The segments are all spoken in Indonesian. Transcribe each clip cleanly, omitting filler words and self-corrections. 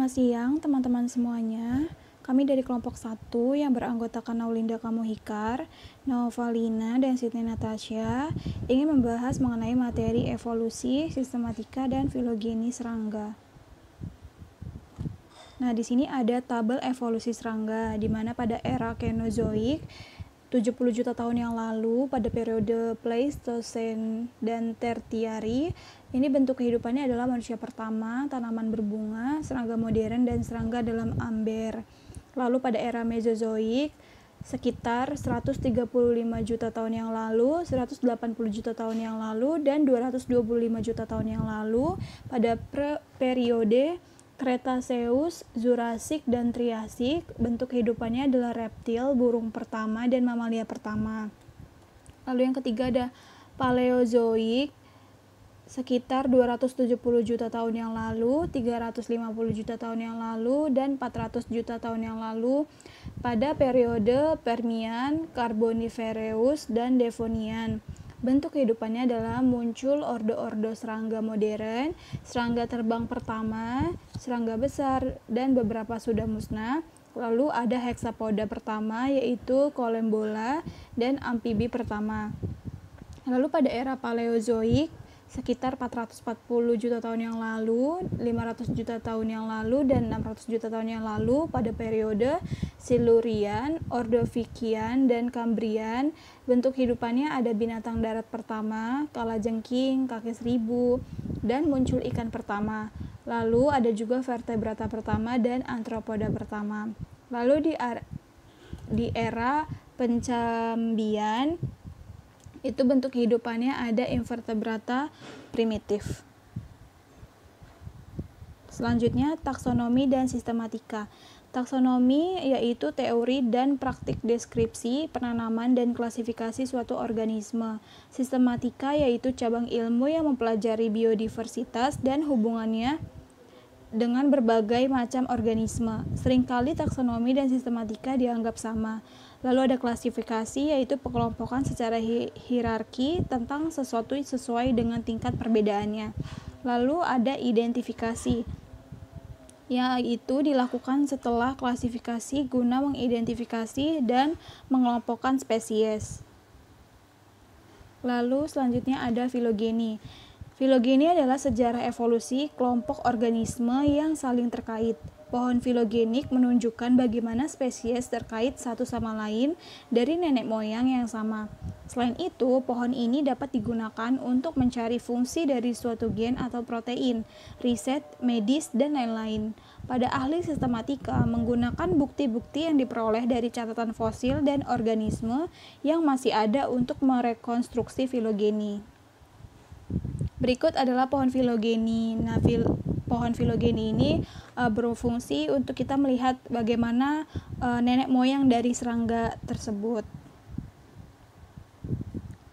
Selamat siang teman-teman semuanya. Kami dari kelompok 1 yang beranggotakan Naulinda Kamuhikar, Novalina, dan Sydney Natasha ingin membahas mengenai materi evolusi, sistematika, dan filogeni serangga. Nah, di sini ada tabel evolusi serangga, di mana pada era Kenozoik 70 juta tahun yang lalu, pada periode Pleistocene dan Tertiary, ini bentuk kehidupannya adalah manusia pertama, tanaman berbunga, serangga modern, dan serangga dalam amber. Lalu pada era Mesozoik, sekitar 135 juta tahun yang lalu, 180 juta tahun yang lalu, dan 225 juta tahun yang lalu, pada periode Cretaceous, Jurassic, dan Triasik, bentuk kehidupannya adalah reptil, burung pertama, dan mamalia pertama. Lalu yang ketiga ada Paleozoik, sekitar 270 juta tahun yang lalu, 350 juta tahun yang lalu, dan 400 juta tahun yang lalu, pada periode Permian, Carboniferous, dan Devonian. Bentuk kehidupannya adalah muncul ordo-ordo serangga modern, serangga terbang pertama, serangga besar, dan beberapa sudah musnah. Lalu ada hexapoda pertama, yaitu Collembola, dan amfibi pertama. Lalu pada era Paleozoik, sekitar 440 juta tahun yang lalu, 500 juta tahun yang lalu, dan 600 juta tahun yang lalu, pada periode Silurian, Ordovician, dan Kambrian, bentuk hidupannya ada binatang darat pertama, kalajengking, kaki seribu, dan muncul ikan pertama. Lalu ada juga vertebrata pertama dan antropoda pertama. Lalu di era Pencambian, itu bentuk kehidupannya ada invertebrata primitif. Selanjutnya, taksonomi dan sistematika. Taksonomi yaitu teori dan praktik deskripsi, penanaman, dan klasifikasi suatu organisme. Sistematika yaitu cabang ilmu yang mempelajari biodiversitas dan hubungannya dengan berbagai macam organisme. Seringkali taksonomi dan sistematika dianggap sama. Lalu ada klasifikasi, yaitu pengelompokan secara hierarki tentang sesuatu sesuai dengan tingkat perbedaannya. Lalu ada identifikasi, yaitu dilakukan setelah klasifikasi guna mengidentifikasi dan mengelompokkan spesies. Lalu selanjutnya ada filogeni. Filogeni adalah sejarah evolusi kelompok organisme yang saling terkait. Pohon filogenik menunjukkan bagaimana spesies terkait satu sama lain dari nenek moyang yang sama. Selain itu, pohon ini dapat digunakan untuk mencari fungsi dari suatu gen atau protein, riset, medis, dan lain-lain. Pada ahli sistematika, menggunakan bukti-bukti yang diperoleh dari catatan fosil dan organisme yang masih ada untuk merekonstruksi filogeni. Berikut adalah pohon filogeni. Nah, pohon filogeni ini berfungsi untuk kita melihat bagaimana nenek moyang dari serangga tersebut.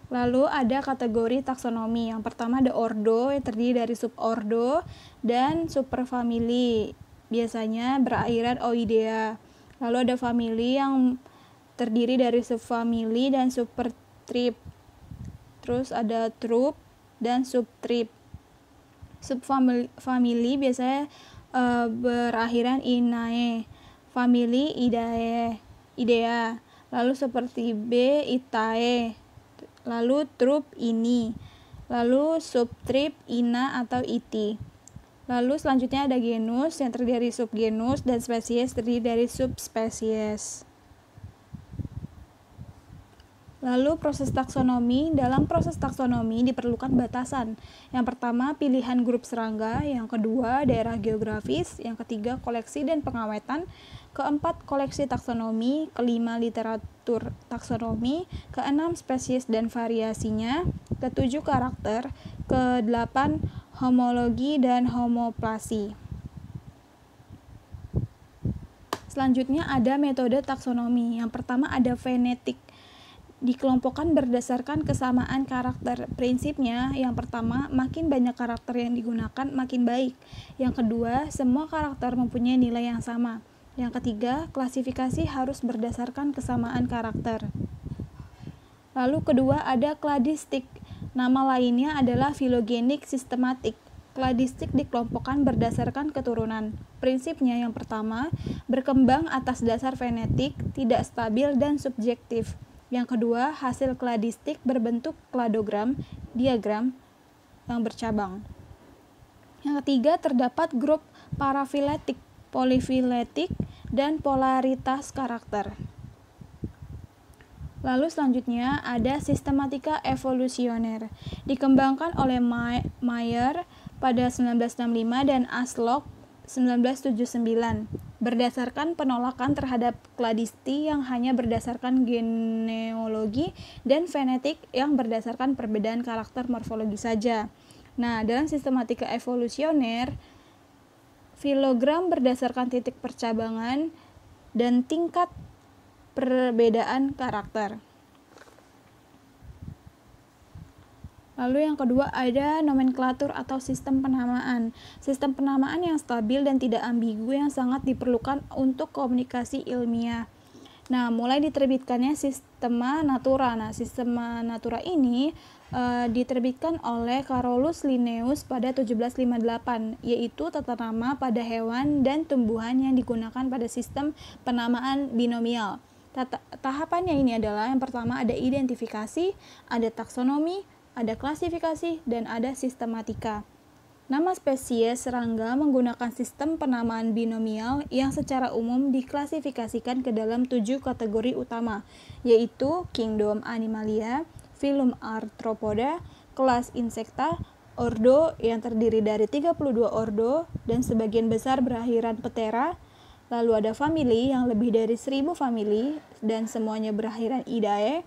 Lalu ada kategori taksonomi. Yang pertama ada ordo, yang terdiri dari subordo dan superfamili. Biasanya berakhiran oidea. Lalu ada famili yang terdiri dari subfamili dan supertribe. Terus ada troupe dan subtribe. Subfamili biasanya berakhiran inae, famili idea, lalu seperti B itae, lalu troupe ini, lalu subtribe ina atau iti. Lalu selanjutnya ada genus yang terdiri dari subgenus dan spesies terdiri dari subspesies. Lalu proses taksonomi. Dalam proses taksonomi diperlukan batasan. Yang pertama, pilihan grup serangga. Yang kedua, daerah geografis. Yang ketiga, koleksi dan pengawetan. Keempat, koleksi taksonomi. Kelima, literatur taksonomi. Keenam, spesies dan variasinya. Ketujuh, karakter. Kedelapan, homologi dan homoplasi. Selanjutnya ada metode taksonomi. Yang pertama ada fenetik. Dikelompokkan berdasarkan kesamaan karakter. Prinsipnya, yang pertama, makin banyak karakter yang digunakan, makin baik. Yang kedua, semua karakter mempunyai nilai yang sama. Yang ketiga, klasifikasi harus berdasarkan kesamaan karakter. Lalu kedua, ada kladistik. Nama lainnya adalah filogenik sistematik. Kladistik dikelompokkan berdasarkan keturunan. Prinsipnya yang pertama, berkembang atas dasar fenetik, tidak stabil dan subjektif. Yang kedua, hasil kladistik berbentuk kladogram, diagram yang bercabang. Yang ketiga, terdapat grup parafiletik, polifiletik, dan polaritas karakter. Lalu selanjutnya ada sistematika evolusioner. Dikembangkan oleh Mayer pada 1965 dan Aslok 1979 berdasarkan penolakan terhadap kladisti yang hanya berdasarkan genealogi dan fenetik yang berdasarkan perbedaan karakter morfologi saja. Nah, dalam sistematika evolusioner, filogram berdasarkan titik percabangan dan tingkat perbedaan karakter. Lalu yang kedua ada nomenklatur atau sistem penamaan. Sistem penamaan yang stabil dan tidak ambigu yang sangat diperlukan untuk komunikasi ilmiah. Nah, mulai diterbitkannya Systema Natura. Nah, Systema Natura ini diterbitkan oleh Carolus Linnaeus pada 1758, yaitu tata nama pada hewan dan tumbuhan yang digunakan pada sistem penamaan binomial. Tahapannya ini adalah yang pertama ada identifikasi, ada taksonomi, ada klasifikasi, dan ada sistematika. Nama spesies serangga menggunakan sistem penamaan binomial yang secara umum diklasifikasikan ke dalam 7 kategori utama, yaitu Kingdom Animalia, Phylum Arthropoda, kelas Insecta, ordo yang terdiri dari 32 ordo dan sebagian besar berakhiran Ptera, lalu ada famili yang lebih dari 1000 famili dan semuanya berakhiran Idae,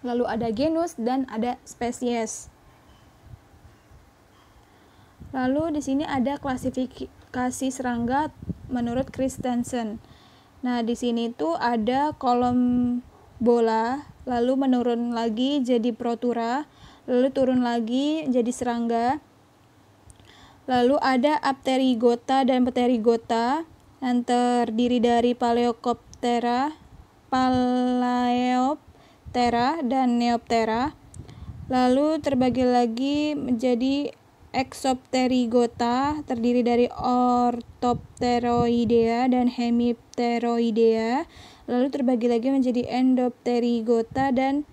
lalu ada genus dan ada spesies. Lalu di sini ada klasifikasi serangga menurut Christensen. Nah, di sini tuh ada kolom bola, lalu menurun lagi jadi protura, lalu turun lagi jadi serangga. Lalu ada Apterygota dan Pterygota yang terdiri dari Paleocoptera, Palaeoptera, dan Neoptera. Lalu terbagi lagi menjadi Exopterygota, terdiri dari Orthopteroidea dan Hemipteroidea. Lalu terbagi lagi menjadi Endopterygota dan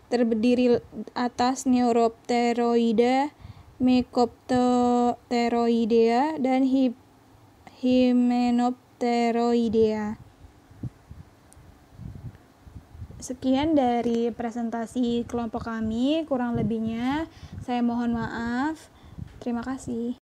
terdiri atas Neuropteroidea, Mecopteroidea, dan Hymenopteroidea. Sekian dari presentasi kelompok kami, kurang lebihnya saya mohon maaf. Terima kasih.